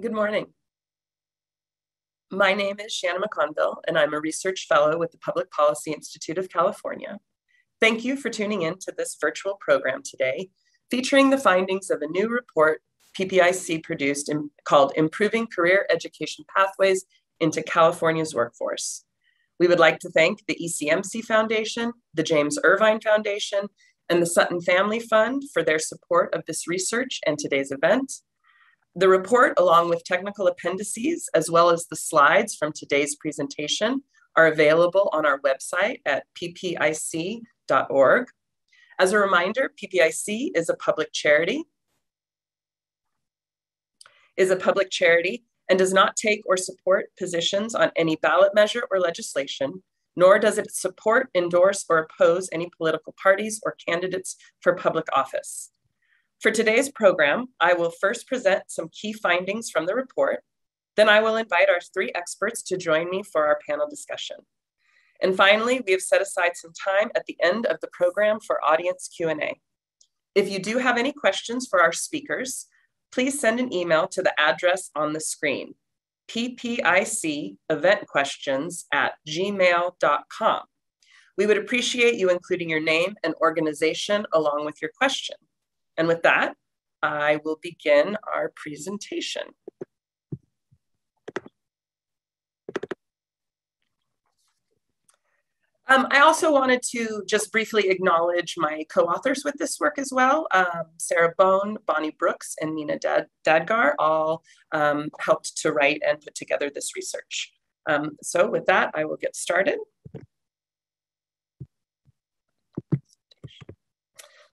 Good morning. My name is Shannon McConville, and I'm a research fellow with the Public Policy Institute of California. Thank you for tuning in to this virtual program today, featuring the findings of a new report PPIC produced called Improving Career Education Pathways into California's Workforce. We would like to thank the ECMC Foundation, the James Irvine Foundation, and the Sutton Family Fund for their support of this research and today's event. The report, along with technical appendices, as well as the slides from today's presentation, are available on our website at ppic.org. As a reminder, PPIC is a public charity and does not take or support positions on any ballot measure or legislation, nor does it support, endorse, or oppose any political parties or candidates for public office. For today's program, I will first present some key findings from the report. Then I will invite our three experts to join me for our panel discussion. And finally, we have set aside some time at the end of the program for audience Q&A. If you do have any questions for our speakers, please send an email to the address on the screen, ppiceventquestions@gmail.com. We would appreciate you including your name and organization along with your question. And with that, I will begin our presentation. I also wanted to just briefly acknowledge my co-authors with this work as well. Sarah Bone, Bonnie Brooks, and Nina Dadgar all helped to write and put together this research. So with that, I will get started.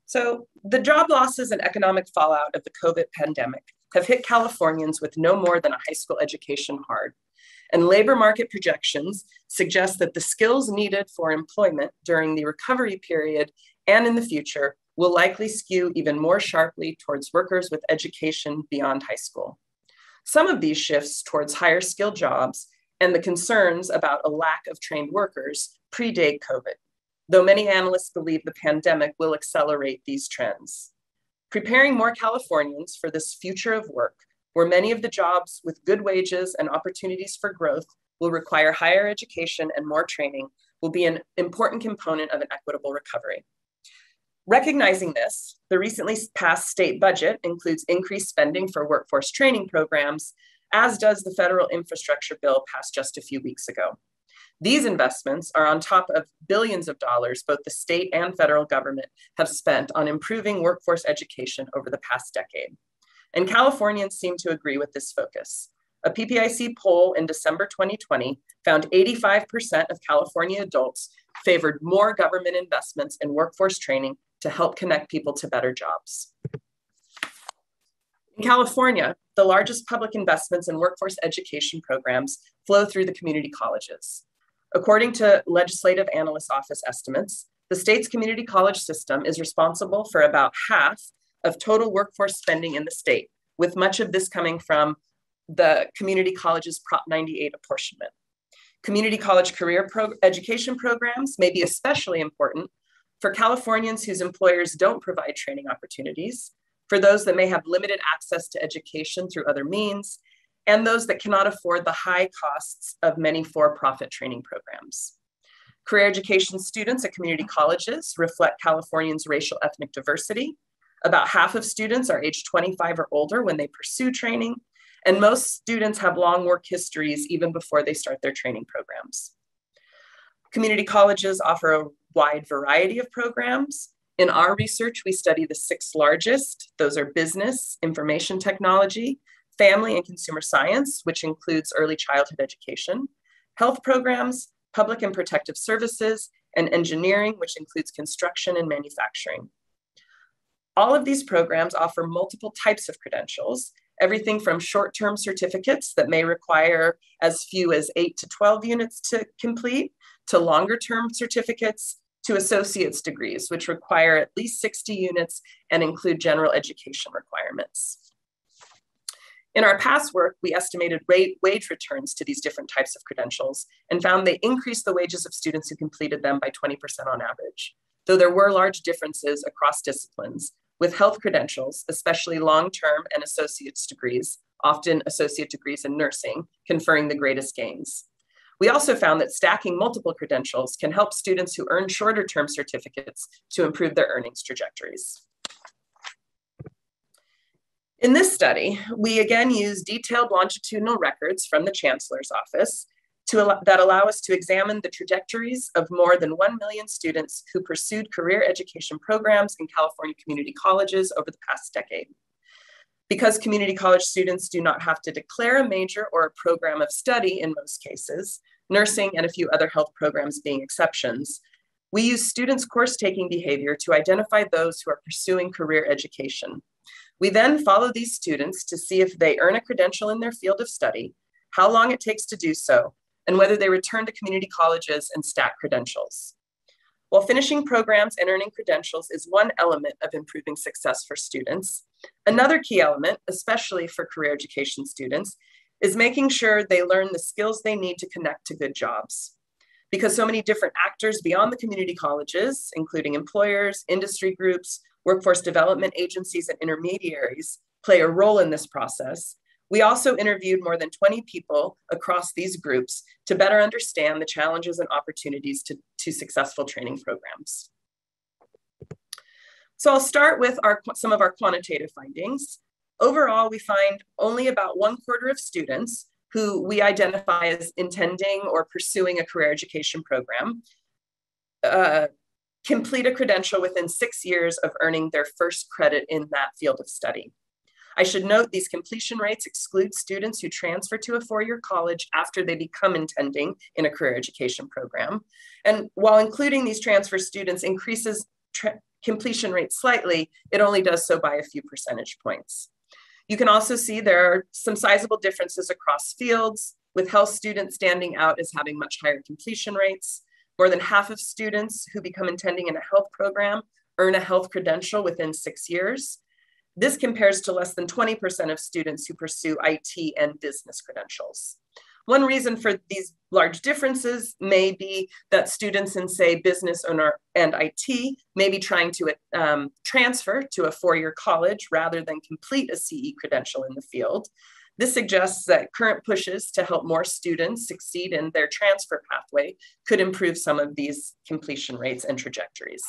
So the job losses and economic fallout of the COVID pandemic have hit Californians with no more than a high school education hard. And labor market projections suggest that the skills needed for employment during the recovery period and in the future will likely skew even more sharply towards workers with education beyond high school. Some of these shifts towards higher skilled jobs and the concerns about a lack of trained workers predate COVID, though many analysts believe the pandemic will accelerate these trends. Preparing more Californians for this future of work, where many of the jobs with good wages and opportunities for growth will require higher education and more training, will be an important component of an equitable recovery. Recognizing this, the recently passed state budget includes increased spending for workforce training programs, as does the federal infrastructure bill passed just a few weeks ago. These investments are on top of billions of dollars both the state and federal government have spent on improving workforce education over the past decade. And Californians seem to agree with this focus. A PPIC poll in December 2020 found 85% of California adults favored more government investments in workforce training to help connect people to better jobs. In California, the largest public investments in workforce education programs flow through the community colleges. According to Legislative Analyst Office estimates, the state's community college system is responsible for about half of total workforce spending in the state, with much of this coming from the community college's Prop 98 apportionment. Community college career education programs may be especially important for Californians whose employers don't provide training opportunities, for those that may have limited access to education through other means, and those that cannot afford the high costs of many for-profit training programs. Career education students at community colleges reflect Californians' racial ethnic diversity. About half of students are age 25 or older when they pursue training, and most students have long work histories even before they start their training programs. Community colleges offer a wide variety of programs. In our research, we study the 6 largest. Those are business, information technology, family and consumer science, which includes early childhood education, health programs, public and protective services, and engineering, which includes construction and manufacturing. All of these programs offer multiple types of credentials, everything from short-term certificates that may require as few as 8 to 12 units to complete, to longer-term certificates, to associate's degrees, which require at least 60 units and include general education requirements. In our past work, we estimated wage returns to these different types of credentials and found they increased the wages of students who completed them by 20% on average, though there were large differences across disciplines, with health credentials, especially long-term and associate's degrees, often associate degrees in nursing, conferring the greatest gains. We also found that stacking multiple credentials can help students who earn shorter-term certificates to improve their earnings trajectories. In this study, we again use detailed longitudinal records from the Chancellor's Office that allow us to examine the trajectories of more than 1 million students who pursued career education programs in California community colleges over the past decade. Because community college students do not have to declare a major or a program of study in most cases, nursing and a few other health programs being exceptions, we use students' course-taking behavior to identify those who are pursuing career education. We then follow these students to see if they earn a credential in their field of study, how long it takes to do so, and whether they return to community colleges and stack credentials. While finishing programs and earning credentials is one element of improving success for students, another key element, especially for career education students, is making sure they learn the skills they need to connect to good jobs. Because so many different actors beyond the community colleges, including employers, industry groups, workforce development agencies, and intermediaries, play a role in this process, we also interviewed more than 20 people across these groups to better understand the challenges and opportunities to successful training programs. So I'll start with some of our quantitative findings. Overall, we find only about 1/4 of students who we identify as intending or pursuing a career education program complete a credential within 6 years of earning their first credit in that field of study. I should note these completion rates exclude students who transfer to a 4-year college after they become intending in a career education program. And while including these transfer students increases completion rate slightly, it only does so by a few percentage points. You can also see there are some sizable differences across fields, with health students standing out as having much higher completion rates. More than half of students who become intending in a health program earn a health credential within 6 years. This compares to less than 20% of students who pursue IT and business credentials. One reason for these large differences may be that students in, say, business owner and IT may be trying to transfer to a 4-year college rather than complete a CE credential in the field. This suggests that current pushes to help more students succeed in their transfer pathway could improve some of these completion rates and trajectories.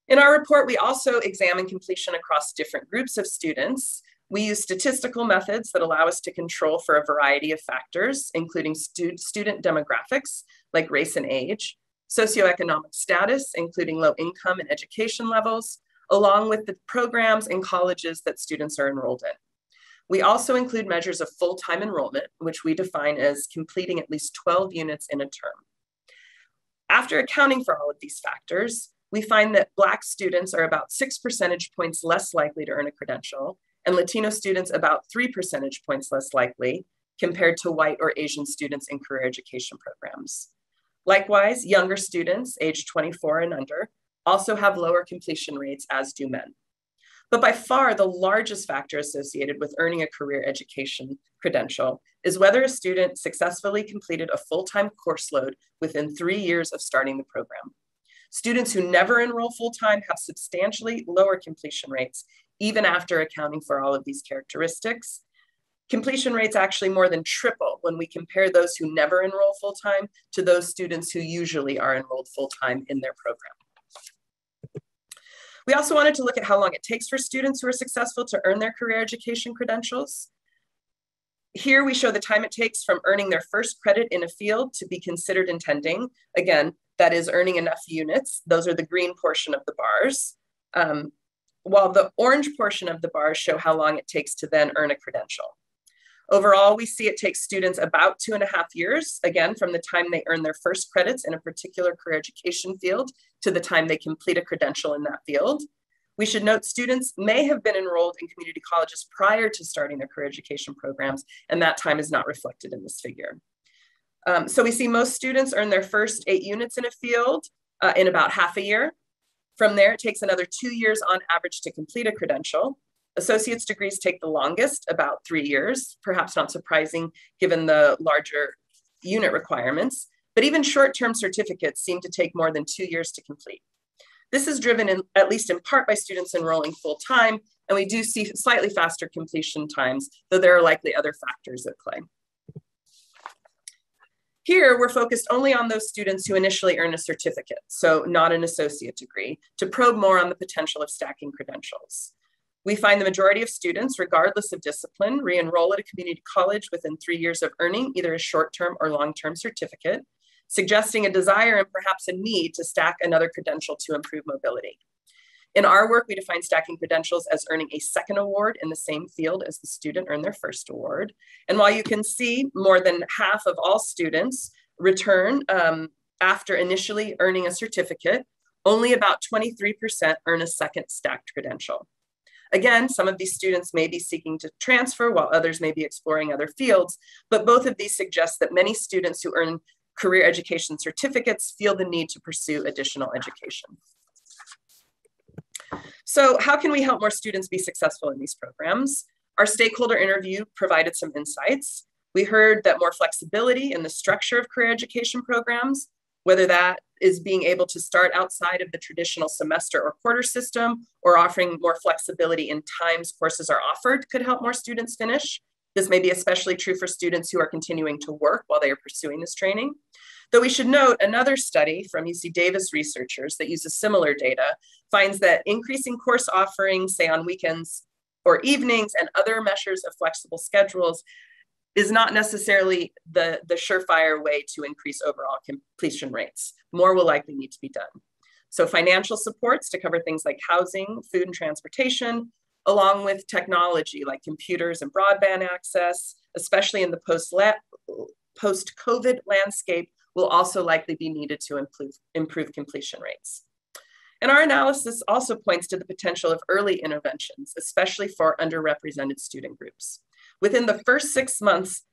In our report, we also examine completion across different groups of students. We use statistical methods that allow us to control for a variety of factors, including student demographics, like race and age, socioeconomic status, including low income and education levels, along with the programs and colleges that students are enrolled in. We also include measures of full-time enrollment, which we define as completing at least 12 units in a term. After accounting for all of these factors, we find that Black students are about 6 percentage points less likely to earn a credential, and Latino students about 3 percentage points less likely compared to white or Asian students in career education programs. Likewise, younger students, aged 24 and under, also have lower completion rates, as do men. But by far, the largest factor associated with earning a career education credential is whether a student successfully completed a full-time course load within 3 years of starting the program. Students who never enroll full-time have substantially lower completion rates, even after accounting for all of these characteristics. Completion rates actually more than triple when we compare those who never enroll full-time to those students who usually are enrolled full-time in their program. We also wanted to look at how long it takes for students who are successful to earn their career education credentials. Here we show the time it takes from earning their first credit in a field to be considered intending. Again, that is earning enough units. Those are the green portion of the bars. While the orange portion of the bars show how long it takes to then earn a credential. Overall, we see it takes students about 2.5 years, again, from the time they earn their first credits in a particular career education field to the time they complete a credential in that field. We should note students may have been enrolled in community colleges prior to starting their career education programs, and that time is not reflected in this figure. So we see most students earn their first 8 units in a field in about half a year. From there, it takes another 2 years on average to complete a credential. Associate's degrees take the longest, about 3 years, perhaps not surprising given the larger unit requirements, but even short-term certificates seem to take more than 2 years to complete. This is driven at least in part by students enrolling full-time, and we do see slightly faster completion times, though there are likely other factors at play. Here, we're focused only on those students who initially earn a certificate, so not an associate degree, to probe more on the potential of stacking credentials. We find the majority of students, regardless of discipline, re-enroll at a community college within 3 years of earning either a short-term or long-term certificate, suggesting a desire and perhaps a need to stack another credential to improve mobility. In our work, we define stacking credentials as earning a second award in the same field as the student earned their first award. And while you can see more than half of all students return after initially earning a certificate, only about 23% earn a second stacked credential. Again, some of these students may be seeking to transfer while others may be exploring other fields, but both of these suggest that many students who earn career education certificates feel the need to pursue additional education. So how can we help more students be successful in these programs? Our stakeholder interview provided some insights. We heard that more flexibility in the structure of career education programs, whether that is being able to start outside of the traditional semester or quarter system, or offering more flexibility in times courses are offered, could help more students finish. This may be especially true for students who are continuing to work while they are pursuing this training. Though we should note another study from UC Davis researchers that uses similar data finds that increasing course offerings, say on weekends or evenings, and other measures of flexible schedules is not necessarily the surefire way to increase overall completion rates. More will likely need to be done. So financial supports to cover things like housing, food and transportation, along with technology like computers and broadband access, especially in the post-COVID landscape, will also likely be needed to improve completion rates. And our analysis also points to the potential of early interventions, especially for underrepresented student groups. Within the first 6 months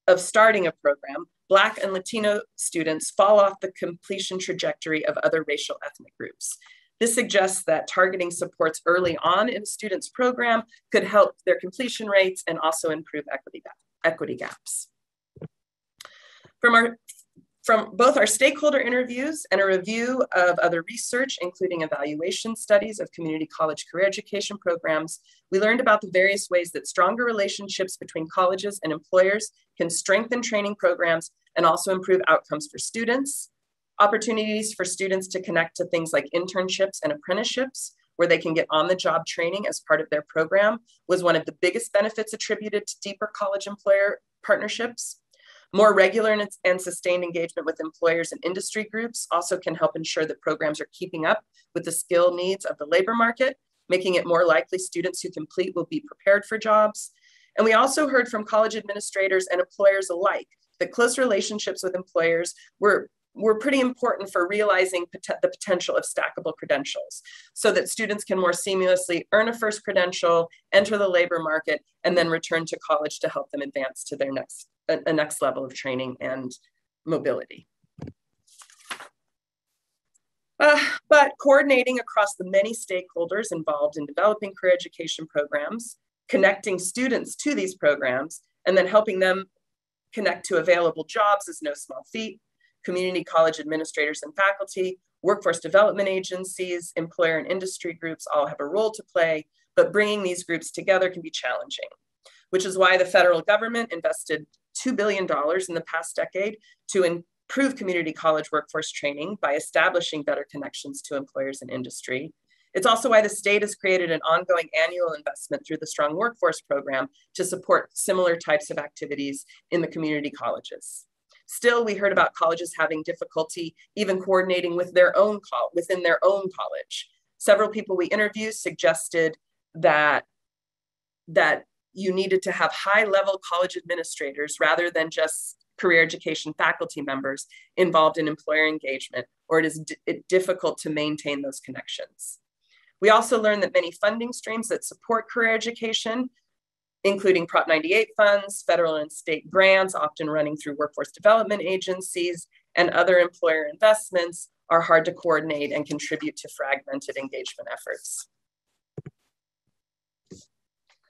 of starting a program, Black and Latino students fall off the completion trajectory of other racial ethnic groups. This suggests that targeting supports early on in a student's program could help their completion rates and also improve equity gaps. From both our stakeholder interviews and a review of other research, including evaluation studies of community college career education programs, we learned about the various ways that stronger relationships between colleges and employers can strengthen training programs and also improve outcomes for students. Opportunities for students to connect to things like internships and apprenticeships, where they can get on-the-job training as part of their program, was one of the biggest benefits attributed to deeper college-employer partnerships. More regular and sustained engagement with employers and industry groups also can help ensure that programs are keeping up with the skill needs of the labor market, making it more likely students who complete will be prepared for jobs. And we also heard from college administrators and employers alike that close relationships with employers were pretty important for realizing the potential of stackable credentials, so that students can more seamlessly earn a first credential, enter the labor market, and then return to college to help them advance to their next level of training and mobility. But coordinating across the many stakeholders involved in developing career education programs, connecting students to these programs, and then helping them connect to available jobs is no small feat. Community college administrators and faculty, workforce development agencies, employer and industry groups all have a role to play, but bringing these groups together can be challenging, which is why the federal government invested $2 billion in the past decade to improve community college workforce training by establishing better connections to employers and industry. It's also why the state has created an ongoing annual investment through the Strong Workforce Program to support similar types of activities in the community colleges. Still, we heard about colleges having difficulty even coordinating with within their own college. Several people we interviewed suggested that you needed to have high-level college administrators rather than just career education faculty members involved in employer engagement, or it is difficult to maintain those connections. We also learned that many funding streams that support career education, including Prop 98 funds, federal and state grants, often running through workforce development agencies, and other employer investments, are hard to coordinate and contribute to fragmented engagement efforts.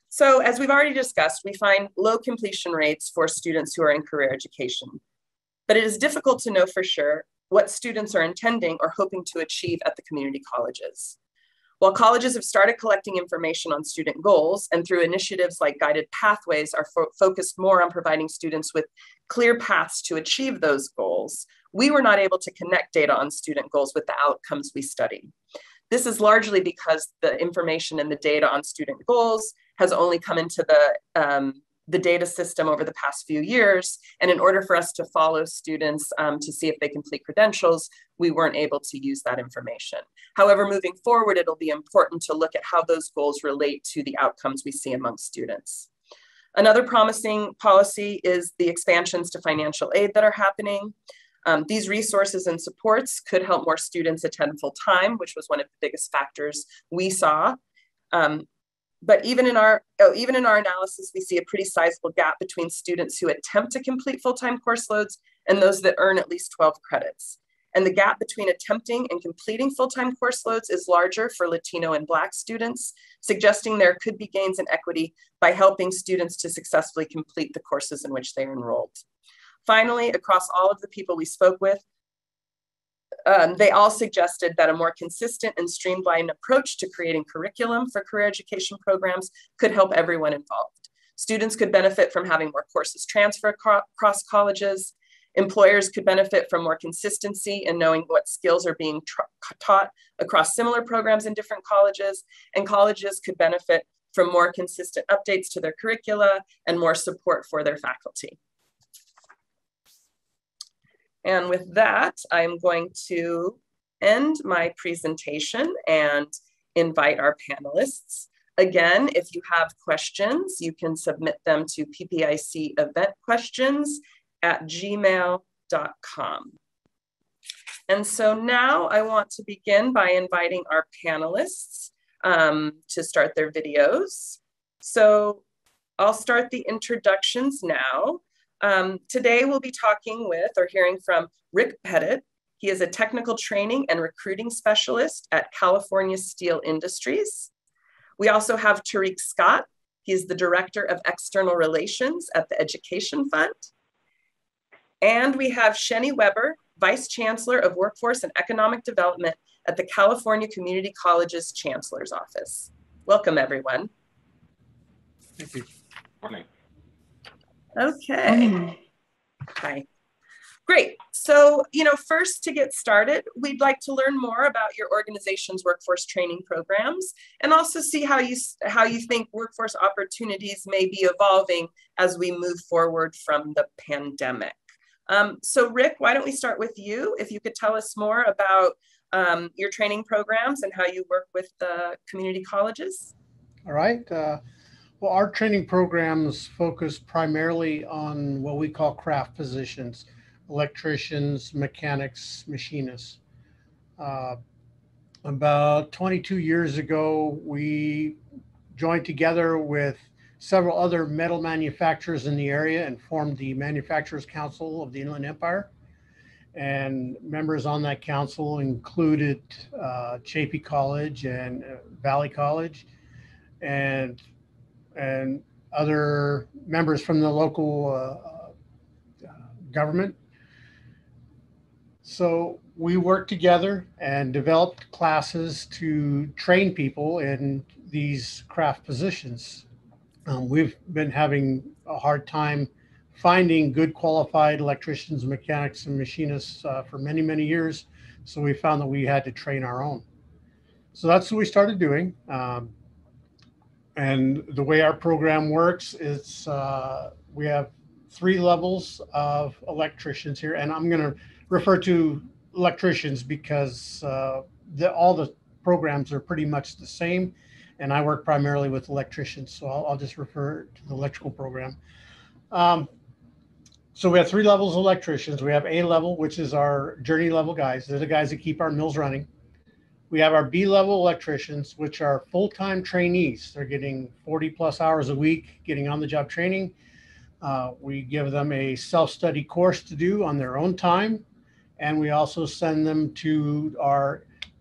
So as we've already discussed, we find low completion rates for students who are in career education, but it is difficult to know for sure what students are intending or hoping to achieve at the community colleges. While colleges have started collecting information on student goals, and through initiatives like guided pathways are focused more on providing students with clear paths to achieve those goals, we were not able to connect data on student goals with the outcomes we studied. This is largely because the information and the data on student goals has only come into the data system over the past few years. And in order for us to follow students to see if they complete credentials, we weren't able to use that information. However, moving forward, it'll be important to look at how those goals relate to the outcomes we see among students. Another promising policy is the expansions to financial aid that are happening. These resources and supports could help more students attend full time, which was one of the biggest factors we saw. But even in our analysis, we see a pretty sizable gap between students who attempt to complete full-time course loads and those that earn at least 12 credits. And the gap between attempting and completing full-time course loads is larger for Latino and Black students, suggesting there could be gains in equity by helping students to successfully complete the courses in which they're enrolled. Finally, across all of the people we spoke with, they all suggested that a more consistent and streamlined approach to creating curriculum for career education programs could help everyone involved. Students could benefit from having more courses transfer across colleges. Employers could benefit from more consistency in knowing what skills are being taught across similar programs in different colleges. And colleges could benefit from more consistent updates to their curricula and more support for their faculty. And with that, I'm going to end my presentation and invite our panelists. Again, if you have questions, you can submit them to ppiceventquestions@gmail.com. And so now I want to begin by inviting our panelists to start their videos. So I'll start the introductions now. Today we'll be talking with or hearing from Rick Pettit. He is a technical training and recruiting specialist at California Steel Industries. We also have Tariq Scott. He's the Director of External Relations at the Education Fund. And we have Sheni Weber, Vice Chancellor of Workforce and Economic Development at the California Community Colleges Chancellor's Office. Welcome, everyone. Thank you. Morning. Okay. Hi. Great. So, first to get started, we'd like to learn more about your organization's workforce training programs and also see how you think workforce opportunities may be evolving as we move forward from the pandemic. So Rick, why don't we start with you? If you could tell us more about your training programs and how you work with the community colleges. All right. Well, our training programs focus primarily on what we call craft positions, electricians, mechanics, machinists. About 22 years ago, we joined together with several other metal manufacturers in the area and formed the Manufacturers Council of the Inland Empire. And members on that council included Chapey College and Valley College and other members from the local government. So we worked together and developed classes to train people in these craft positions. We've been having a hard time finding good qualified electricians, mechanics, and machinists for many, many years. So we found that we had to train our own. So that's what we started doing. And the way our program works is we have 3 levels of electricians here. And I'm going to refer to electricians because all the programs are pretty much the same. And I work primarily with electricians. So I'll just refer to the electrical program. So we have 3 levels of electricians. We have A level, which is our journey level guys. They're the guys that keep our mills running. We have our B level electricians, which are full-time trainees. They're getting 40 plus hours a week, getting on the job training. We give them a self-study course to do on their own time. And we also send them to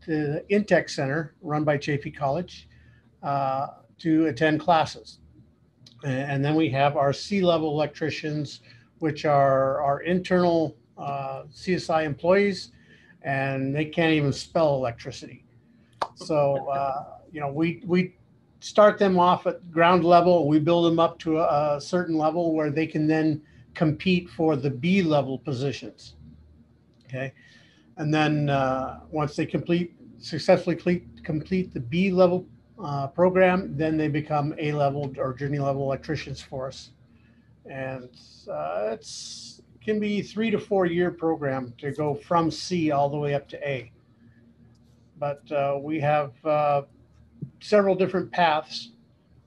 the Intech Center run by Chapey College to attend classes. And then we have our C level electricians, which are our internal CSI employees. and they can't even spell electricity. So, we start them off at ground level. We build them up to a certain level where they can then compete for the B level positions. Okay. And then once they successfully complete the B level program, then they become A level or journey level electricians for us. And it can be 3 to 4 year program to go from C all the way up to A. But we have several different paths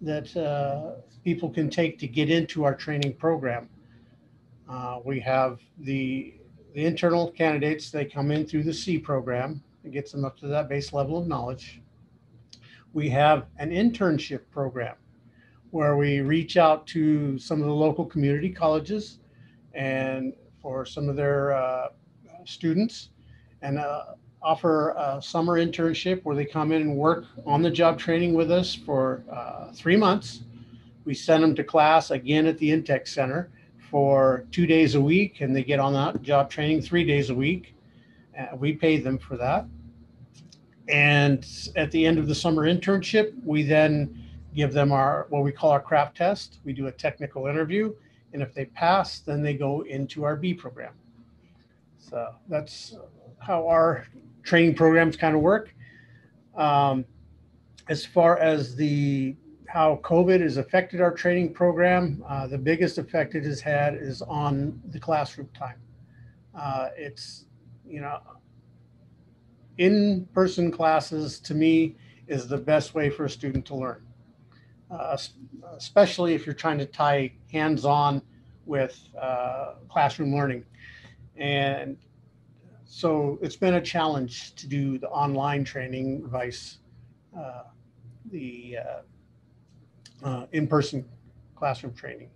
that people can take to get into our training program. We have the internal candidates. They come in through the C program. It gets them up to that base level of knowledge. We have an internship program where we reach out to some of the local community colleges and for some of their students and offer a summer internship where they come in and work on the job training with us for 3 months. We send them to class again at the Intech Center for 2 days a week, and they get on that job training 3 days a week. We pay them for that. And at the end of the summer internship, we then give them what we call our craft test. We do a technical interview, and if they pass, then they go into our B program. So that's how our training programs kind of work. As far as how COVID has affected our training program, the biggest effect it has had is on the classroom time. It's, in-person classes to me is the best way for a student to learn, especially if you're trying to tie hands-on with classroom learning. And so it's been a challenge to do the online training vice the in-person classroom training.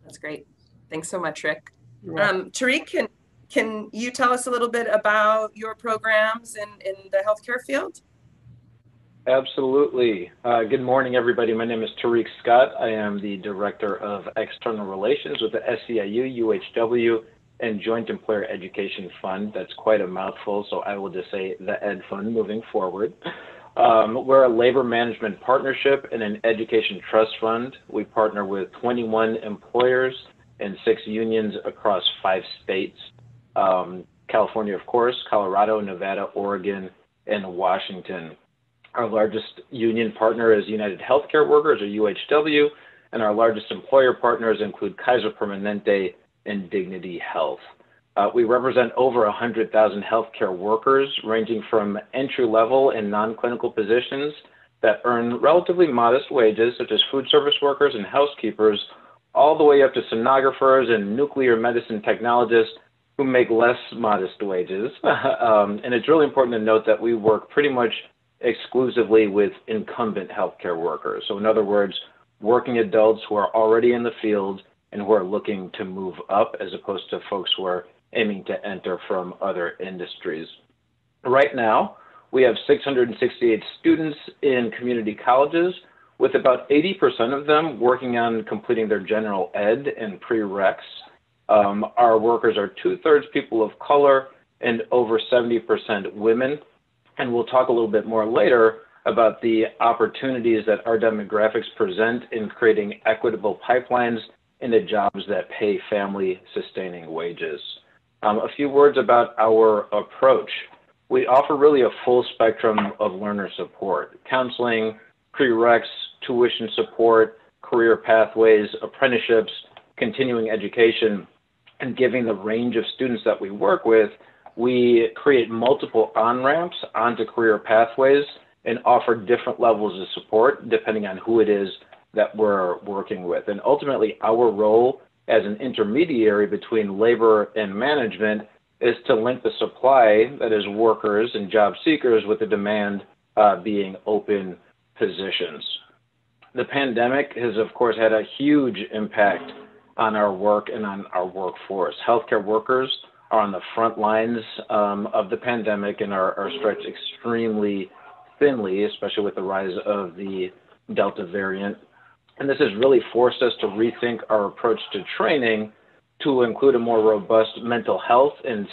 That's great. Thanks so much, Rick. Tariq, can you tell us a little bit about your programs in the healthcare field? Absolutely. Good morning, everybody. My name is Tariq Scott. I am the Director of External Relations with the SEIU, UHW, and Joint Employer Education Fund. That's quite a mouthful, so I will just say the Ed Fund moving forward. We're a labor management partnership and an education trust fund. We partner with 21 employers and 6 unions across 5 states. California, of course, Colorado, Nevada, Oregon, and Washington. Our largest union partner is United Healthcare Workers, or UHW, and our largest employer partners include Kaiser Permanente and Dignity Health. We represent over 100,000 healthcare workers, ranging from entry-level and non-clinical positions that earn relatively modest wages, such as food service workers and housekeepers, all the way up to sonographers and nuclear medicine technologists who make less modest wages. And it's really important to note that we work pretty much exclusively with incumbent healthcare workers. So in other words, working adults who are already in the field and who are looking to move up, as opposed to folks who are aiming to enter from other industries. Right now, we have 668 students in community colleges, with about 80% of them working on completing their general ed and prereqs. Our workers are 2/3 people of color and over 70% women. And we'll talk a little bit more later about the opportunities that our demographics present in creating equitable pipelines into jobs that pay family-sustaining wages. A few words about our approach. We offer really a full spectrum of learner support: counseling, prereqs, tuition support, career pathways, apprenticeships, continuing education. And given the range of students that we work with, we create multiple on-ramps onto career pathways and offer different levels of support depending on who it is that we're working with. And ultimately, our role as an intermediary between labor and management is to link the supply, that is workers and job seekers, with the demand being open positions. The pandemic has, of course, had a huge impact on our work and on our workforce. Healthcare workers are on the front lines of the pandemic and are stretched extremely thinly, especially with the rise of the Delta variant. And this has really forced us to rethink our approach to training to include a more robust mental health and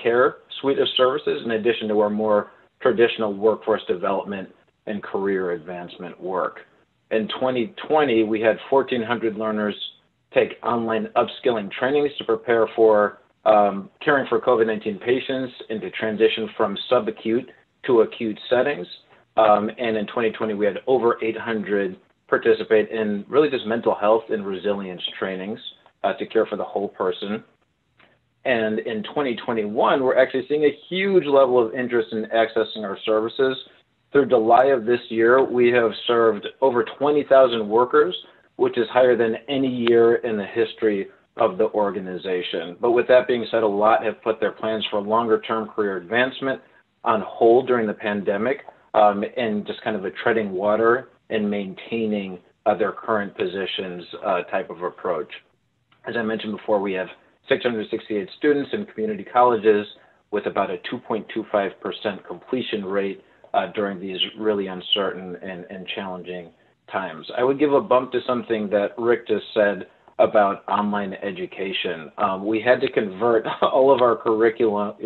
care suite of services in addition to our more traditional workforce development and career advancement work. In 2020, we had 1,400 learners take online upskilling trainings to prepare for caring for COVID-19 patients and to transition from subacute to acute settings. And in 2020, we had over 800 participate in really just mental health and resilience trainings to care for the whole person. And in 2021, we're actually seeing a huge level of interest in accessing our services. Through July of this year, we have served over 20,000 workers, which is higher than any year in the history of the organization. But with that being said, a lot have put their plans for longer-term career advancement on hold during the pandemic and just kind of a treading water and maintaining their current positions type of approach. As I mentioned before, we have 668 students in community colleges with about a 2.25% completion rate during these really uncertain and challenging times. I would give a bump to something that Rick just said about online education. We had to convert all of our curricula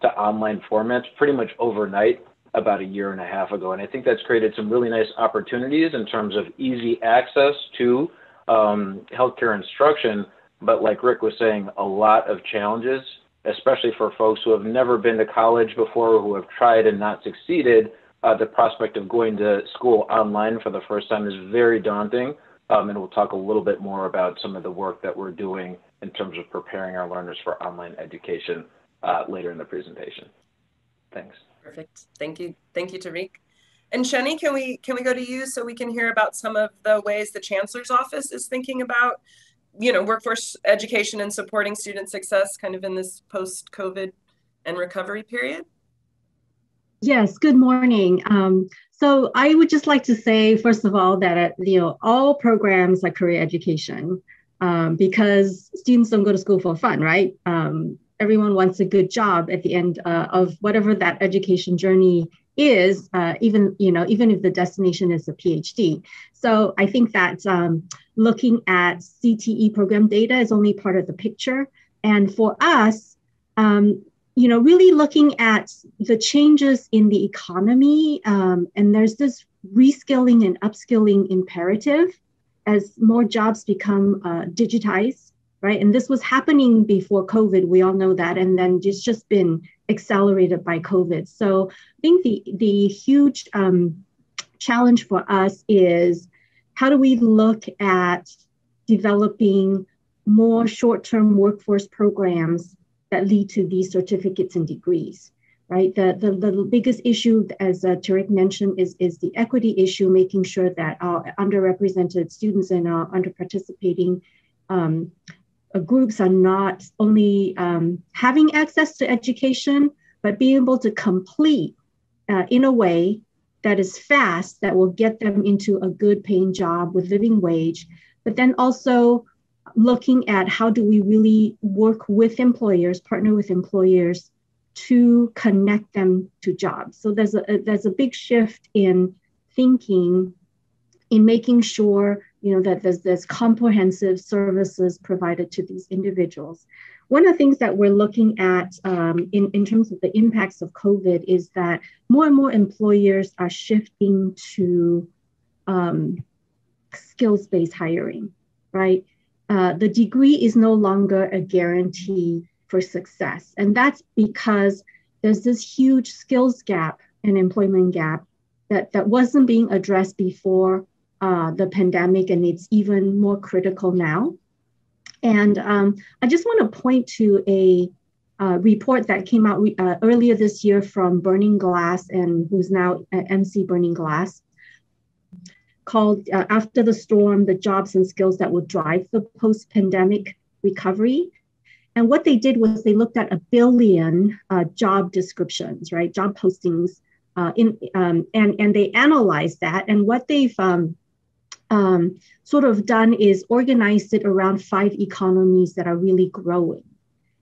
to online formats pretty much overnight about a year and a half ago. And I think that's created some really nice opportunities in terms of easy access to healthcare instruction. But like Rick was saying, a lot of challenges, especially for folks who have never been to college before, who have tried and not succeeded. The prospect of going to school online for the first time is very daunting. And we'll talk a little bit more about some of the work that we're doing in terms of preparing our learners for online education later in the presentation. Thanks. Perfect. Thank you. Thank you, Tariq. And Shani, can we go to you so we can hear about some of the ways the Chancellor's Office is thinking about, workforce education and supporting student success kind of in this post-COVID and recovery period? Yes, good morning. So I would just like to say, first of all, that all programs are career education because students don't go to school for fun, right? Everyone wants a good job at the end of whatever that education journey is, even if the destination is a PhD. So I think that looking at CTE program data is only part of the picture. And for us, really looking at the changes in the economy, and there's this reskilling and upskilling imperative as more jobs become digitized, right? And this was happening before COVID, we all know that, and then it's just been accelerated by COVID. So I think the huge challenge for us is how do we look at developing more short-term workforce programs that lead to these certificates and degrees, right? The biggest issue, as Tariq mentioned, is the equity issue, making sure that our underrepresented students and our underparticipating groups are not only having access to education, but being able to complete in a way that is fast, that will get them into a good paying job with living wage, but then also looking at how do we really work with employers, partner with employers to connect them to jobs. So there's a big shift in thinking, in making sure that there's comprehensive services provided to these individuals. One of the things that we're looking at in terms of the impacts of COVID is that more and more employers are shifting to skills-based hiring, right? The degree is no longer a guarantee for success. And that's because there's this huge skills gap and employment gap that wasn't being addressed before the pandemic, and it's even more critical now. And I just want to point to a report that came out earlier this year from Burning Glass, and who's now at MC Burning Glass, called After the Storm, the Jobs and Skills That Will Drive the Post-Pandemic Recovery. And what they did was they looked at 1 billion job descriptions, right? Job postings, and they analyzed that. And what they've sort of done is organized it around 5 economies that are really growing.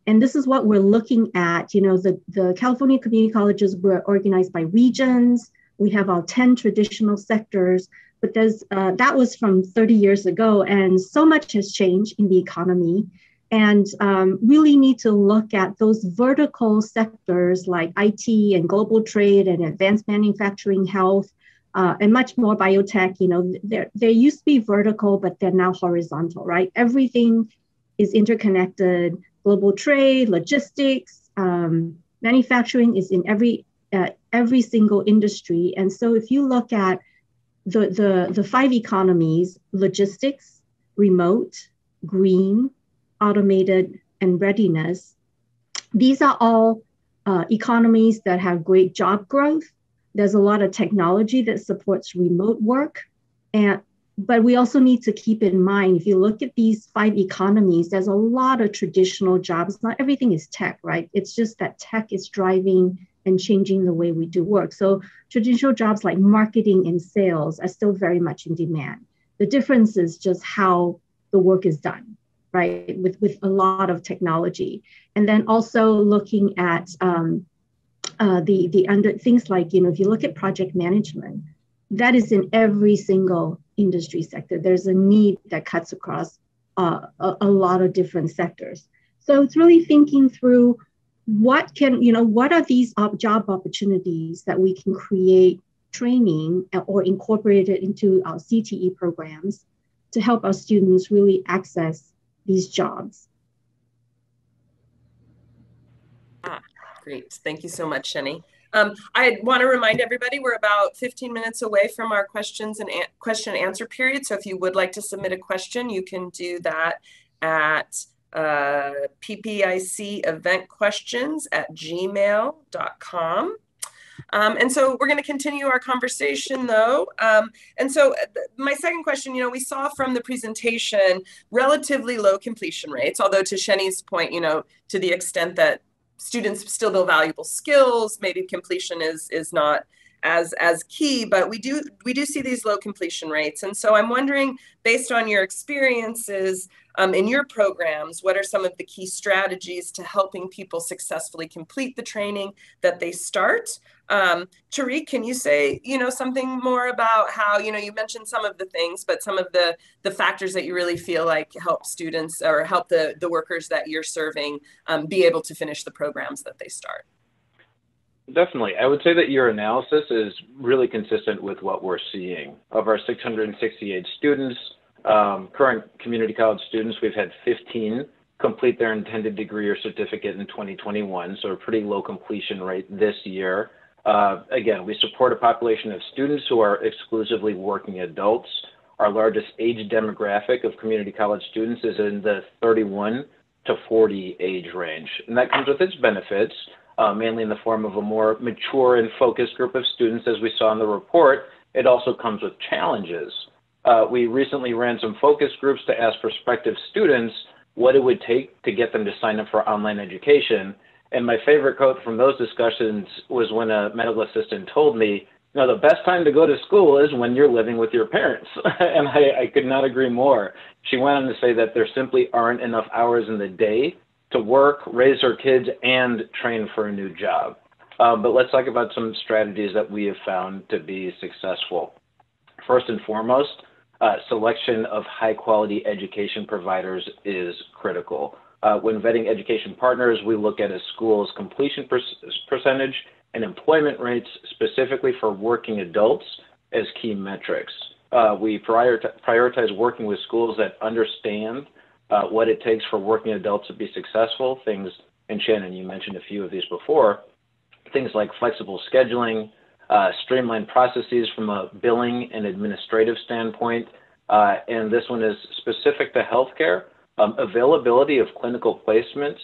And this is what we're looking at. The California community colleges were organized by regions. We have our 10 traditional sectors, but that was from 30 years ago. And so much has changed in the economy. and really need to look at those vertical sectors like IT and global trade and advanced manufacturing, health, and much more biotech. You know, they used to be vertical, but they're now horizontal, right? Everything is interconnected. Global trade, logistics, manufacturing is in every single industry. And so if you look at the 5 economies: logistics, remote, green, automated, and readiness, these are all economies that have great job growth. There's a lot of technology that supports remote work. But we also need to keep in mind, if you look at these 5 economies, there's a lot of traditional jobs. Not everything is tech, right? It's just that tech is driving and changing the way we do work. So traditional jobs like marketing and sales are still very much in demand. The difference is just how the work is done, right? With a lot of technology. And then also looking at things like, you know, if you look at project management, that is in every single industry sector. There's a need that cuts across a lot of different sectors. So it's really thinking through what are these job opportunities that we can create training or incorporate it into our CTE programs to help our students really access these jobs. Great. Thank you so much, Shenny. I want to remind everybody we're about 15 minutes away from our question and answer period. So if you would like to submit a question, you can do that at ppiceventquestions@gmail.com. And so we're going to continue our conversation, though. And so my second question, you know, we saw from the presentation relatively low completion rates, although to Shenny's point, you know, to the extent that students still build valuable skills, maybe completion is not as key, but we do see these low completion rates. And so I'm wondering, based on your experiences in your programs, what are some of the key strategies to helping people successfully complete the training that they start? Tariq, can you say, you know, something more about how, you know, you mentioned some of the things, but some of the factors that you really feel like help students or help the workers that you're serving be able to finish the programs that they start? Definitely. I would say that your analysis is really consistent with what we're seeing. Of our 668 students, current community college students, we've had 15 complete their intended degree or certificate in 2021, so a pretty low completion rate this year. Again, we support a population of students who are exclusively working adults. Our largest age demographic of community college students is in the 31 to 40 age range, and that comes with its benefits. Mainly in the form of a more mature and focused group of students, as we saw in the report. It also comes with challenges. We recently ran some focus groups to ask prospective students what it would take to get them to sign up for online education. And my favorite quote from those discussions was when a medical assistant told me, you know, the best time to go to school is when you're living with your parents. And I could not agree more. She went on to say that there simply aren't enough hours in the day to work, raise our kids, and train for a new job. But let's talk about some strategies that we have found to be successful. First and foremost, selection of high-quality education providers is critical. When vetting education partners, we look at a school's completion percentage and employment rates specifically for working adults as key metrics. We prioritize working with schools that understand what it takes for working adults to be successful. Things, and Shannon, you mentioned a few of these before, things like flexible scheduling, streamlined processes from a billing and administrative standpoint, and this one is specific to healthcare, availability of clinical placements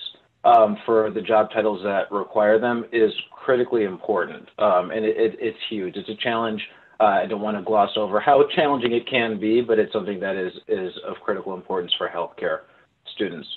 for the job titles that require them is critically important, and it's huge. It's a challenge. I don't want to gloss over how challenging it can be, but it's something that is of critical importance for healthcare students.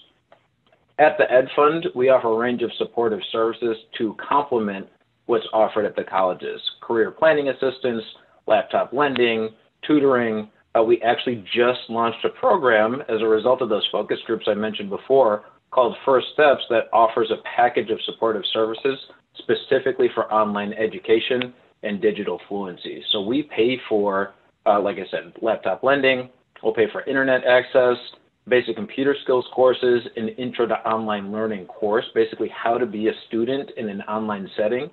At the Ed Fund, we offer a range of supportive services to complement what's offered at the colleges: career planning assistance, laptop lending, tutoring. We actually just launched a program as a result of those focus groups I mentioned before called First Steps that offers a package of supportive services specifically for online education and digital fluency. So we pay for, like I said, laptop lending, we'll pay for internet access, basic computer skills courses, an intro to online learning course, basically how to be a student in an online setting.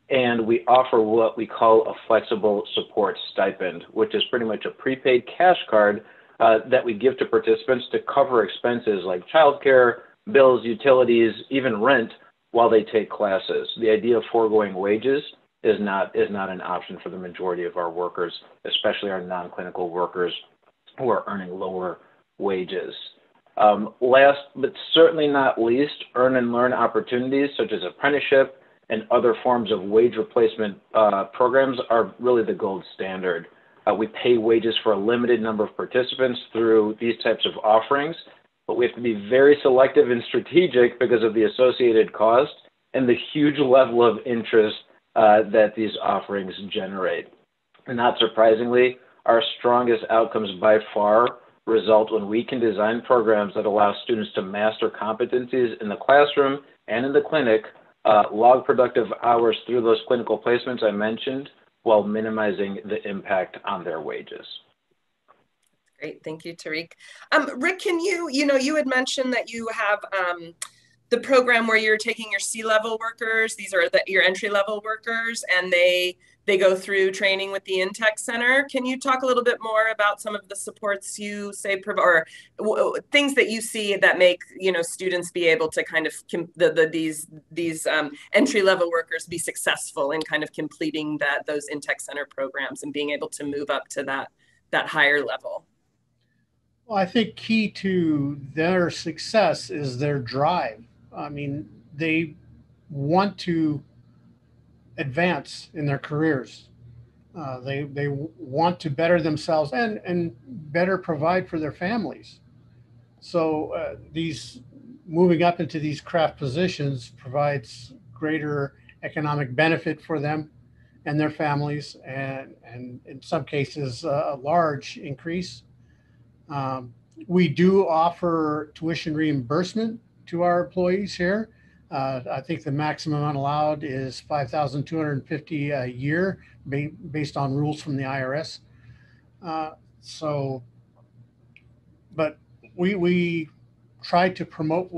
And we offer what we call a flexible support stipend, which is pretty much a prepaid cash card that we give to participants to cover expenses like childcare, bills, utilities, even rent while they take classes. The idea of foregoing wages is not an option for the majority of our workers, especially our non-clinical workers who are earning lower wages. Last but certainly not least, earn and learn opportunities such as apprenticeship and other forms of wage replacement programs are really the gold standard. We pay wages for a limited number of participants through these types of offerings, but we have to be very selective and strategic because of the associated cost and the huge level of interest that these offerings generate. And not surprisingly, our strongest outcomes by far result when we can design programs that allow students to master competencies in the classroom and in the clinic, log productive hours through those clinical placements I mentioned, while minimizing the impact on their wages. Great, thank you, Tariq. Rick, can you had mentioned that you have the program where you're taking your C-level workers, these are your entry-level workers, and they go through training with the InTech Center. Can you talk a little bit more about some of the supports you say, or things that you see that make students be able to kind of these entry-level workers be successful in kind of completing those InTech Center programs and being able to move up to that higher level? Well, I think key to their success is their drive. I mean, they want to advance in their careers. They want to better themselves and better provide for their families. So these moving up into these craft positions provides greater economic benefit for them and their families, and in some cases a large increase. We do offer tuition reimbursement to our employees here. I think the maximum amount allowed is $5,250 a year based on rules from the IRS. But we try to promote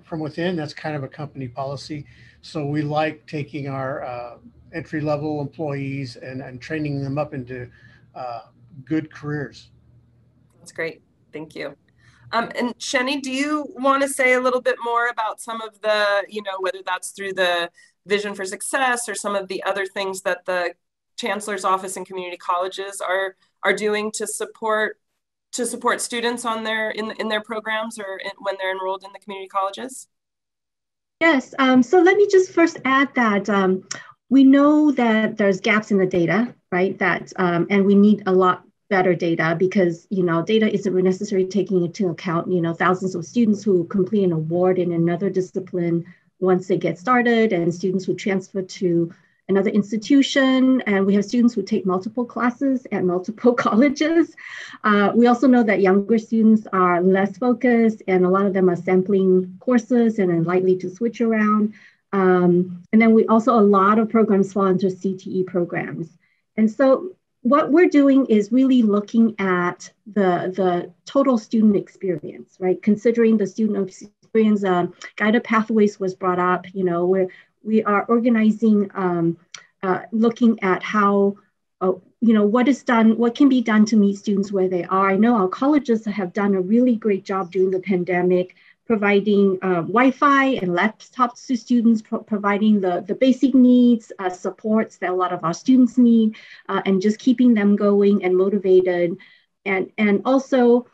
from within. That's kind of a company policy. So we like taking our entry-level employees and training them up into good careers. That's great. Thank you. And Shenny, do you want to say a little bit more about some of the, whether that's through the Vision for Success or some of the other things that the Chancellor's Office and community colleges are doing to support students on in their programs or when they're enrolled in the community colleges? Yes. So let me just first add that we know that there's gaps in the data, right? And we need a lot better data because, data isn't necessarily taking into account, thousands of students who complete an award in another discipline once they get started, and students who transfer to another institution. And we have students who take multiple classes at multiple colleges. We also know that younger students are less focused, and a lot of them are sampling courses and are likely to switch around. And then a lot of programs fall into CTE programs. And so what we're doing is really looking at the total student experience, right? Considering the student experience, guided pathways was brought up. We are organizing, looking at how, what can be done to meet students where they are. I know our colleges have done a really great job during the pandemic, providing Wi-Fi and laptops to students, providing the basic needs, supports that a lot of our students need, and just keeping them going and motivated. And also,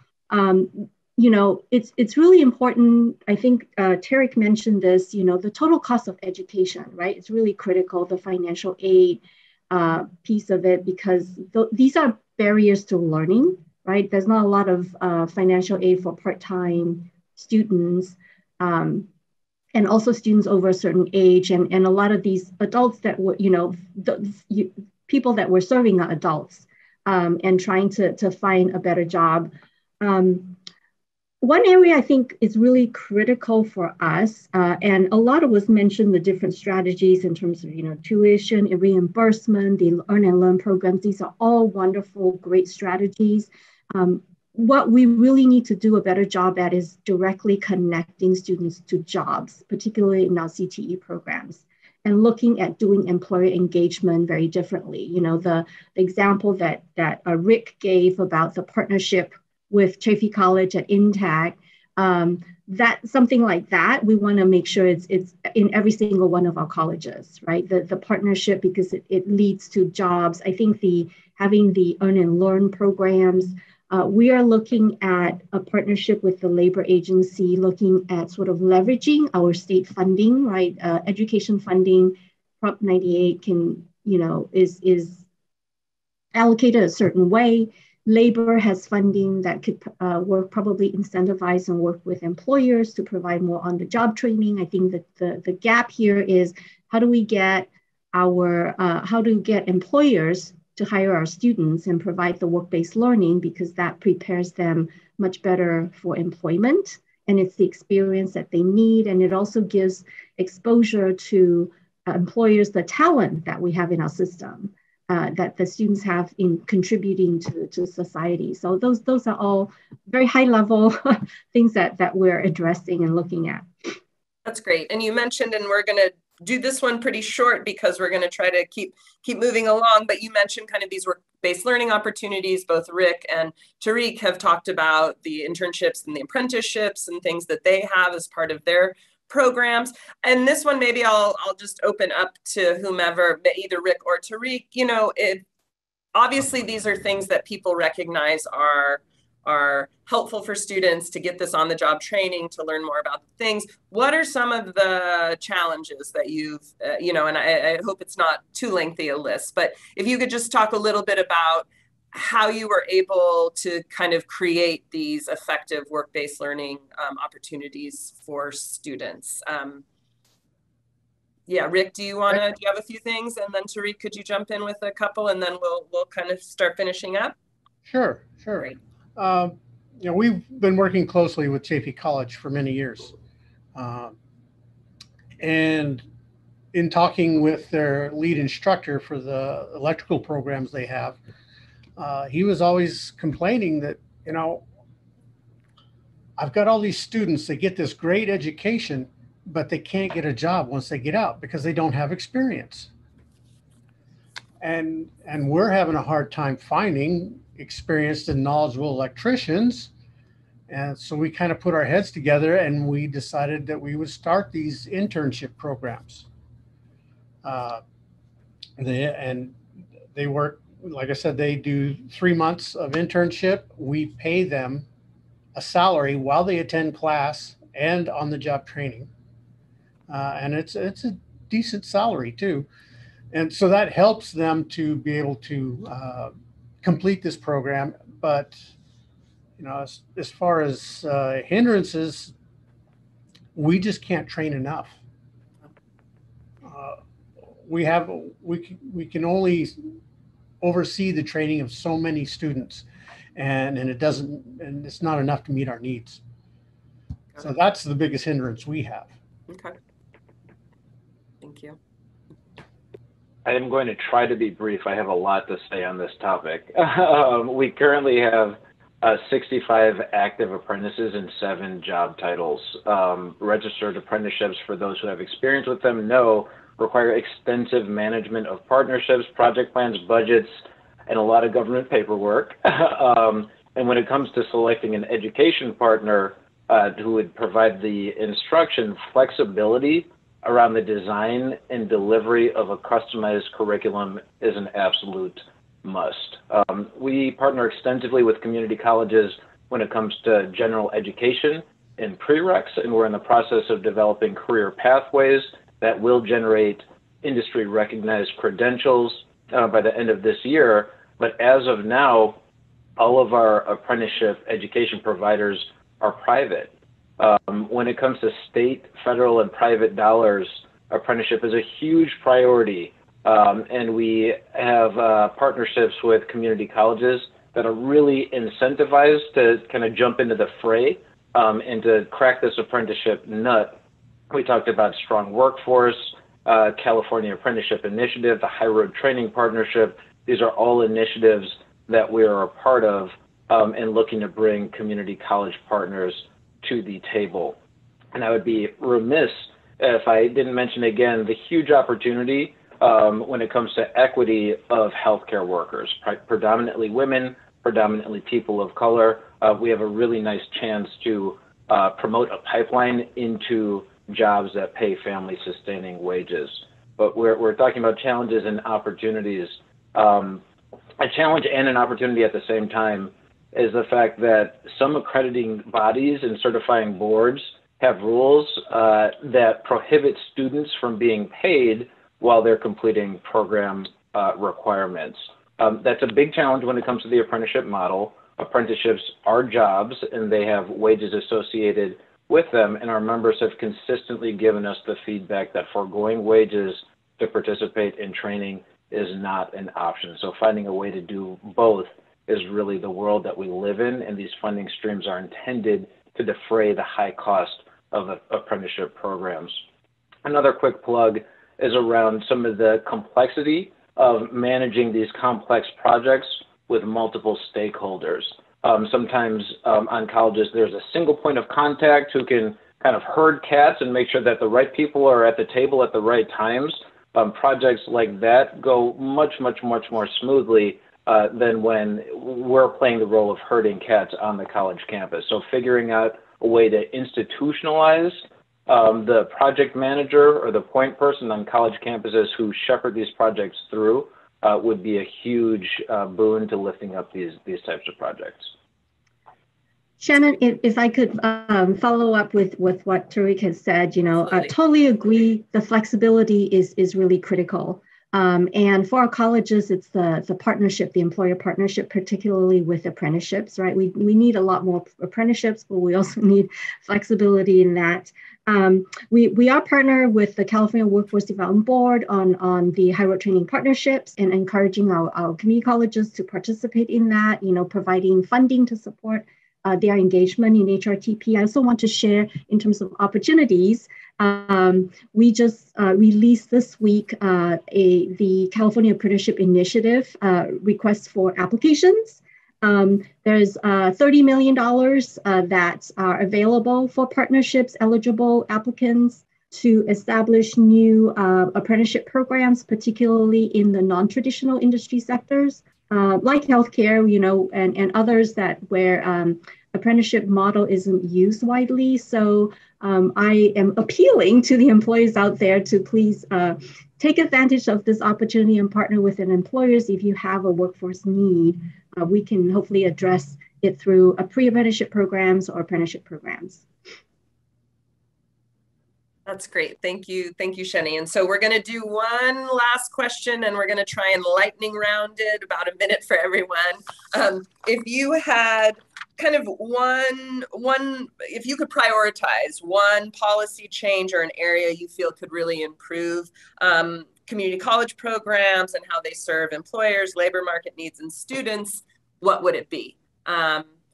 it's really important. I think Tariq mentioned this, the total cost of education, right? It's really critical, the financial aid piece of it, because these are barriers to learning, right? There's not a lot of financial aid for part-time students, and also students over a certain age, and a lot of these adults that were, people that were serving are adults, and trying to find a better job. One area I think is really critical for us, and a lot of us mentioned the different strategies in terms of, tuition and reimbursement, the earn and learn programs. These are all wonderful, great strategies. what we really need to do a better job at is directly connecting students to jobs, particularly in our CTE programs, and looking at doing employer engagement very differently. You know, the example that Rick gave about the partnership with Chaffey College at Intact, that something like that, we want to make sure it's in every single one of our colleges, right? The partnership, because it leads to jobs. I think having the earn and learn programs, we are looking at a partnership with the labor agency, looking at sort of leveraging our state funding, right? Education funding, Prop 98 is allocated a certain way. Labor has funding that could work, probably incentivize and work with employers to provide more on-the-job training. I think that the gap here is how do we get employers to hire our students and provide the work-based learning, because that prepares them much better for employment, and it's the experience that they need, and it also gives exposure to employers the talent that we have in our system. That the students have in contributing to society. So those are all very high level things that we're addressing and looking at. That's great. And you mentioned, and we're going to do this one pretty short because we're going to try to keep moving along, but you mentioned kind of these work-based learning opportunities. Both Rick and Tariq have talked about the internships and the apprenticeships and things that they have as part of their programs. And this one, maybe I'll just open up to whomever, either Rick or Tariq. You know, obviously these are things that people recognize are helpful for students to get this on-the-job training, to learn more about things. What are some of the challenges that you've, and I hope it's not too lengthy a list, but if you could just talk a little bit about how you were able to kind of create these effective work-based learning opportunities for students. Yeah, Rick, do you have a few things? And then Tariq, could you jump in with a couple, and then we'll kind of start finishing up? Sure. Great. We've been working closely with Chaffey College for many years. And in talking with their lead instructor for the electrical programs they have, he was always complaining that, I've got all these students, they get this great education, but they can't get a job once they get out because they don't have experience. And we're having a hard time finding experienced and knowledgeable electricians. And so we kind of put our heads together and we decided that we would start these internship programs. They work, like I said, they do 3 months of internship. We pay them a salary while they attend class and on the job training. And it's a decent salary too. And so that helps them to be able to complete this program. But, as far as hindrances, we just can't train enough. We can only oversee the training of so many students, and it's not enough to meet our needs. So that's the biggest hindrance we have. Okay. Thank you. I am going to try to be brief. I have a lot to say on this topic. We currently have 65 active apprentices and 7 job titles. Registered apprenticeships, for those who have experience with them, require extensive management of partnerships, project plans, budgets, and a lot of government paperwork. And when it comes to selecting an education partner who would provide the instruction, flexibility around the design and delivery of a customized curriculum is an absolute must. We partner extensively with community colleges when it comes to general education and prereqs, and we're in the process of developing career pathways that will generate industry recognized credentials by the end of this year. But as of now, all of our apprenticeship education providers are private. When it comes to state, federal, and private dollars, apprenticeship is a huge priority. And we have partnerships with community colleges that are really incentivized to kind of jump into the fray and to crack this apprenticeship nut. We talked about Strong Workforce, California Apprenticeship Initiative, the High Road Training Partnership. These are all initiatives that we are a part of and looking to bring community college partners to the table. And I would be remiss if I didn't mention again the huge opportunity when it comes to equity of healthcare workers, predominantly women, predominantly people of color. We have a really nice chance to promote a pipeline into jobs that pay family-sustaining wages. But we're talking about challenges and opportunities. A challenge and an opportunity at the same time is the fact that some accrediting bodies and certifying boards have rules that prohibit students from being paid while they're completing program requirements. That's a big challenge when it comes to the apprenticeship model. Apprenticeships are jobs and they have wages associated with them, and our members have consistently given us the feedback that foregoing wages to participate in training is not an option. So finding a way to do both is really the world that we live in, and these funding streams are intended to defray the high cost of apprenticeship programs. Another quick plug is around some of the complexity of managing these complex projects with multiple stakeholders. Sometimes on colleges, there's a single point of contact who can kind of herd cats and make sure that the right people are at the table at the right times. Projects like that go much more smoothly than when we're playing the role of herding cats on the college campus. So figuring out a way to institutionalize the project manager or the point person on college campuses who shepherd these projects through would be a huge boon to lifting up these types of projects. Shannon, if I could follow up with what Tariq has said, I totally agree. The flexibility is really critical. And for our colleges, it's the partnership, the employer partnership, particularly with apprenticeships, right? We need a lot more apprenticeships, but we also need flexibility in that. We are partnered with the California Workforce Development Board on the high road training partnerships and encouraging our community colleges to participate in that, providing funding to support their engagement in HRTP. I also want to share in terms of opportunities. We just released this week the California Apprenticeship Initiative request for applications. There's $30 million that are available for partnerships eligible applicants to establish new apprenticeship programs, particularly in the non-traditional industry sectors, like healthcare, and others where apprenticeship model isn't used widely. So I am appealing to the employers out there to please take advantage of this opportunity and partner with an employers. If you have a workforce need, we can hopefully address it through pre-apprenticeship programs or apprenticeship programs. That's great. Thank you, Shani. And so we're going to do one last question, and we're going to try and lightning round it, about a minute for everyone. If you had kind of if you could prioritize one policy change or an area you feel could really improve community college programs and how they serve employers, labor market needs, and students, what would it be?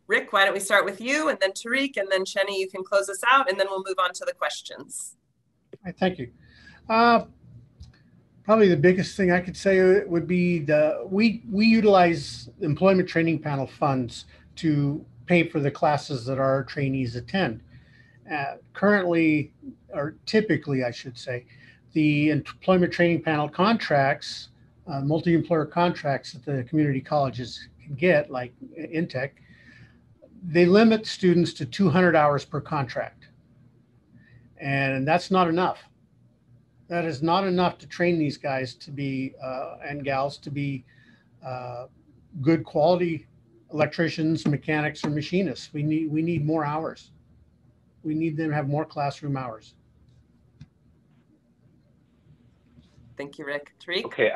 Rick, why don't we start with you, and then Tariq, and then Shani, you can close us out, and then we'll move on to the questions. Thank you. Probably the biggest thing I could say would be we utilize employment training panel funds to pay for the classes that our trainees attend. Currently, or typically I should say, the employment training panel contracts, multi-employer contracts that the community colleges can get, like Intech, they limit students to 200 hours per contract. And that's not enough. That is not enough to train these guys to be, and gals to be good quality electricians, mechanics, or machinists. We need more hours. We need them to have more classroom hours. Thank you, Rick. Tariq? Okay,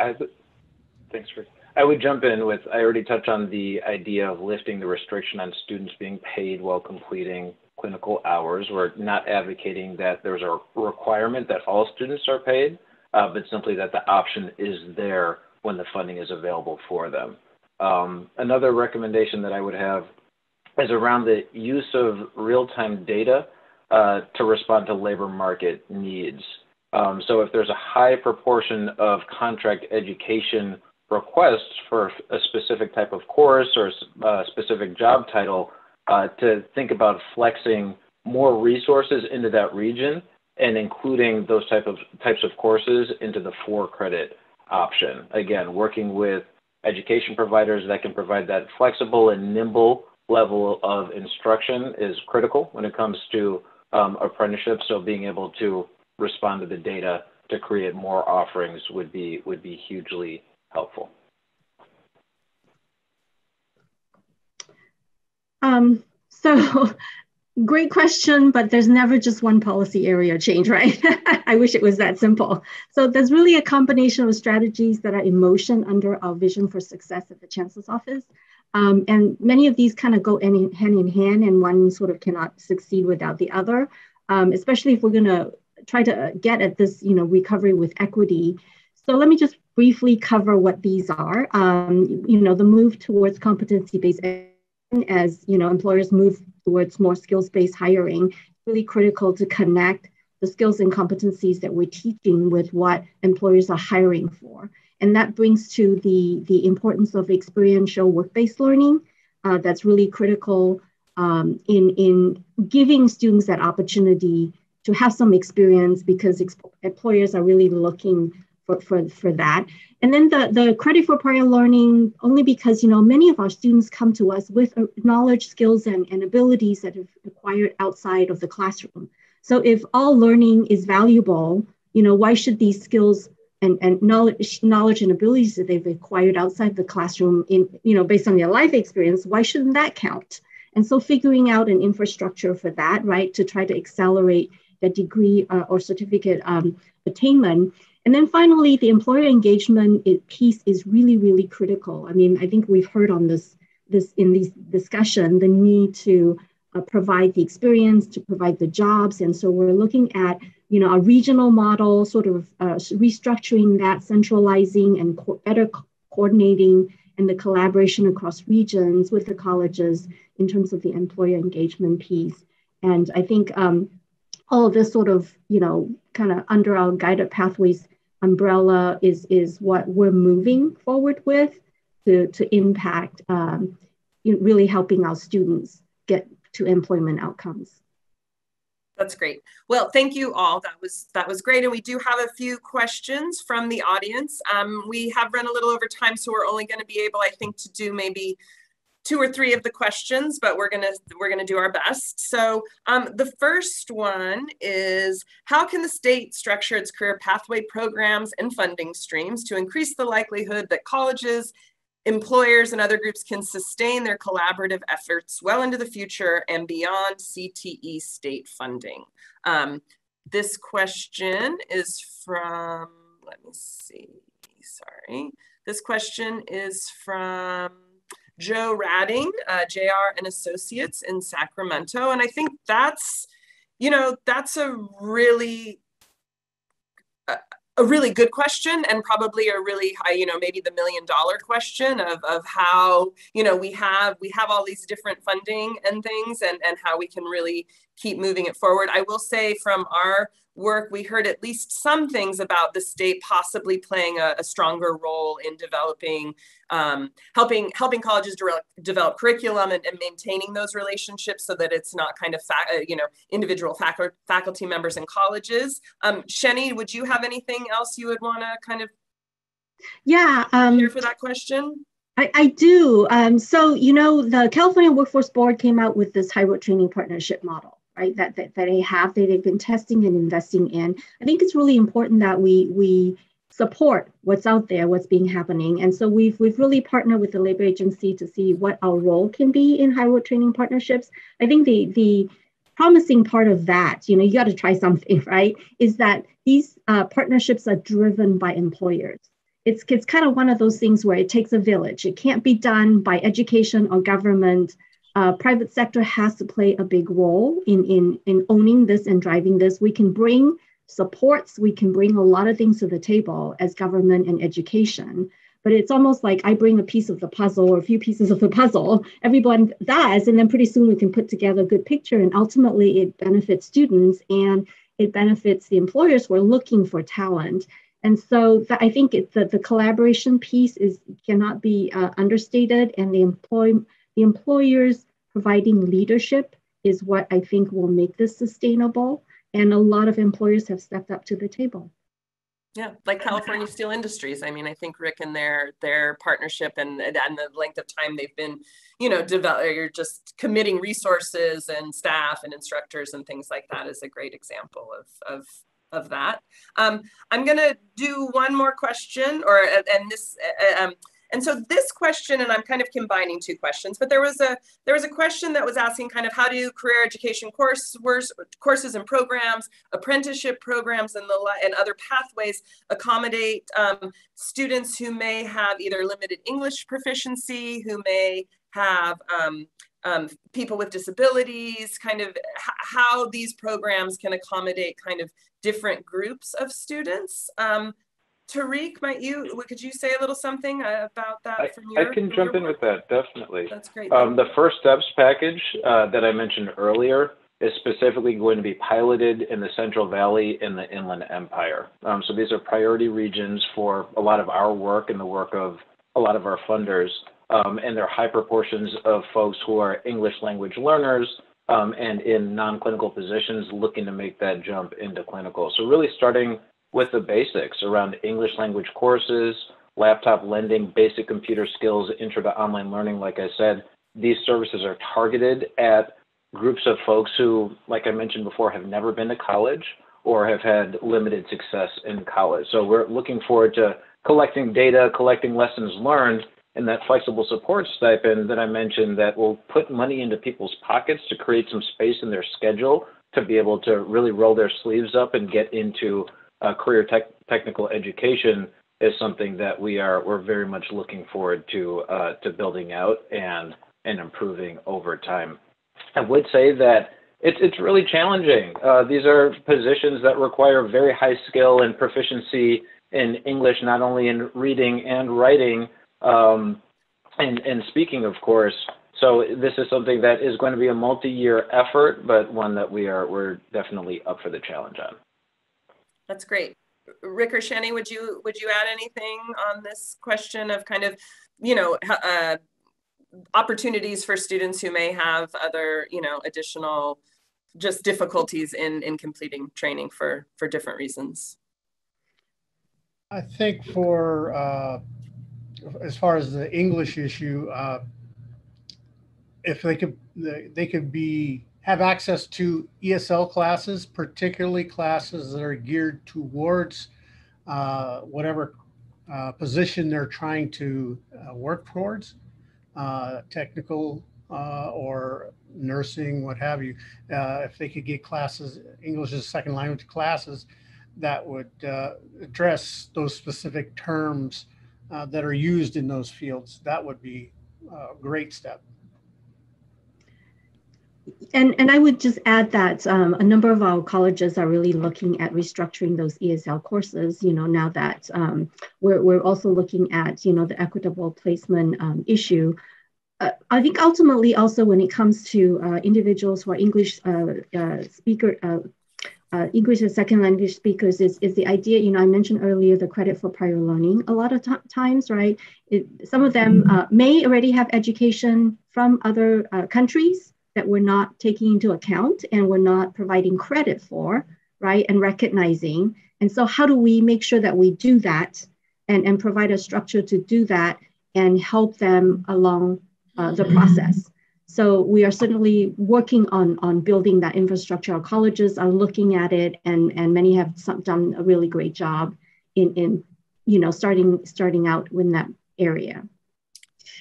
thanks, Rick. I would jump in with, I already touched on the idea of lifting the restriction on students being paid while completing clinical hours. We're not advocating that there's a requirement that all students are paid, but simply that the option is there when the funding is available for them. Another recommendation that I would have is around the use of real-time data to respond to labor market needs. So if there's a high proportion of contract education requests for a specific type of course or a specific job title, to think about flexing more resources into that region and including those types of courses into the 4-credit option. Again, working with education providers that can provide that flexible and nimble level of instruction is critical when it comes to apprenticeships. So being able to respond to the data to create more offerings would be hugely helpful. So great question, but there's never just one policy area change, right? I wish it was that simple. So there's really a combination of strategies that are in motion under our vision for success at the Chancellor's Office. And many of these kind of go hand in hand, and one sort of cannot succeed without the other, especially if we're going to try to get at this, recovery with equity. So let me just briefly cover what these are. The move towards competency-based, as employers move towards more skills-based hiring, really critical to connect the skills and competencies that we're teaching with what employers are hiring for. And that brings to the importance of experiential work-based learning. That's really critical in giving students that opportunity to have some experience, because employers are really looking for that. And then the credit for prior learning, only because, many of our students come to us with knowledge, skills, and abilities that have acquired outside of the classroom. So if all learning is valuable, why should these skills and knowledge and abilities that they've acquired outside the classroom based on their life experience, why shouldn't that count? And so figuring out an infrastructure for that, right, to try to accelerate the degree or certificate attainment. And then finally, the employer engagement piece is really, really critical. I mean, I think we've heard on this in this discussion, the need to provide the experience, to provide the jobs. And so we're looking at, a regional model, sort of restructuring that, centralizing and better coordinating, and the collaboration across regions with the colleges in terms of the employer engagement piece. And I think all of this sort of, kind of under our guided pathways umbrella is what we're moving forward with to impact, really helping our students get to employment outcomes. That's great. Well, thank you all. That was great. And we do have a few questions from the audience. We have run a little over time, so we're only going to be able, I think, to do maybe 2 or 3 of the questions, but we're gonna do our best. So the first one is, how can the state structure its career pathway programs and funding streams to increase the likelihood that colleges, employers, and other groups can sustain their collaborative efforts well into the future and beyond CTE state funding? This question is from, let me see, sorry. This question is from Joe Radding, JR and Associates in Sacramento. And I think that's, that's a really good question, and probably a really high, maybe the $1 million question of how, we have all these different funding and things, and how we can really keep moving it forward. I will say from our work, we heard at least some things about the state possibly playing a stronger role in developing, helping colleges develop curriculum and maintaining those relationships, so that it's not kind of, individual faculty members in colleges. Shenny, would you have anything else you would want to kind of share for that question? I do. So, the California Workforce Board came out with this high road training partnership model, right? That they've been testing and investing in. I think it's really important that we support what's out there, what's being happening. And so we've really partnered with the labor agency to see what our role can be in high road training partnerships. I think the promising part of that, you got to try something, right, is that these partnerships are driven by employers. It's kind of one of those things where it takes a village. It can't be done by education or government. Private sector has to play a big role in owning this and driving this. We can bring supports, we can bring a lot of things to the table as government and education, but it's almost like I bring a piece of the puzzle or a few pieces of the puzzle, everyone does, and then pretty soon we can put together a good picture, and ultimately it benefits students and it benefits the employers who are looking for talent. And so I think the collaboration piece cannot be understated, and the employers providing leadership is what I think will make this sustainable. And a lot of employers have stepped up to the table. Yeah, like California Steel Industries. I mean, I think Rick and their partnership and the length of time they've been, you're just committing resources and staff and instructors and things like that is a great example of that. I'm gonna do one more question, and so this question, and I'm kind of combining two questions, but there was a question that was asking kind of how do career education courses and programs, apprenticeship programs, and other pathways accommodate students who may have either limited English proficiency, who may have people with disabilities, kind of how these programs can accommodate kind of different groups of students. Tariq, could you say a little something about that? I can jump in with that, definitely. That's great. The First Steps package that I mentioned earlier is specifically going to be piloted in the Central Valley and the Inland Empire. So these are priority regions for a lot of our work and the work of a lot of our funders. And they're high proportions of folks who are English language learners and in non-clinical positions looking to make that jump into clinical. So really starting with the basics around English language courses, laptop lending, basic computer skills, intro to online learning. Like I said, these services are targeted at groups of folks who, like I mentioned before, have never been to college or have had limited success in college. So we're looking forward to collecting data, collecting lessons learned, and that flexible support stipend that I mentioned that will put money into people's pockets to create some space in their schedule to be able to really roll their sleeves up and get into career technical education is something that we're very much looking forward to building out and improving over time. I would say that it's really challenging. These are positions that require very high skill and proficiency in English, not only in reading and writing and speaking, of course. So this is something that is going to be a multi-year effort, but one that we're definitely up for the challenge on. That's great. Rick or Shani, would you add anything on this question of kind of, opportunities for students who may have other, additional just difficulties in completing training for different reasons? I think for, as far as the English issue, if they could have access to ESL classes, particularly classes that are geared towards whatever position they're trying to work towards, technical or nursing, what have you. If they could get classes, English as a second language classes, that would address those specific terms that are used in those fields, that would be a great step. And I would just add that a number of our colleges are really looking at restructuring those ESL courses, now that we're also looking at, the equitable placement issue. I think ultimately also when it comes to individuals who are English English as second language speakers is the idea, I mentioned earlier the credit for prior learning. A lot of times, right, some of them may already have education from other countries that we're not taking into account and we're not providing credit for, right, and recognizing. And so how do we make sure that we do that and provide a structure to do that and help them along the process? So we are certainly working on building that infrastructure. Our colleges are looking at it, and many have done a really great job in starting out in that area.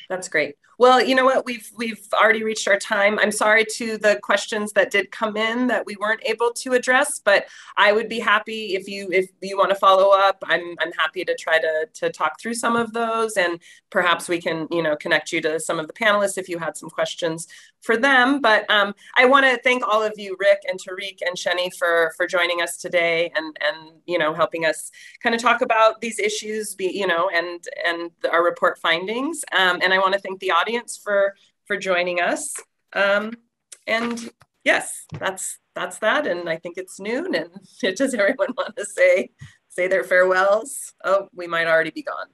That's great. Well, you know what, we've already reached our time. I'm sorry to the questions that did come in that we weren't able to address, but I would be happy if you want to follow up. I'm happy to try to talk through some of those, and perhaps we can connect you to some of the panelists if you had some questions for them. But I want to thank all of you, Rick and Tariq and Shani, for joining us today and helping us kind of talk about these issues, and our report findings. And I want to thank the audience for joining us. And yes, that's that. And I think it's noon. And does everyone want to say say their farewells. Oh, we might already be gone.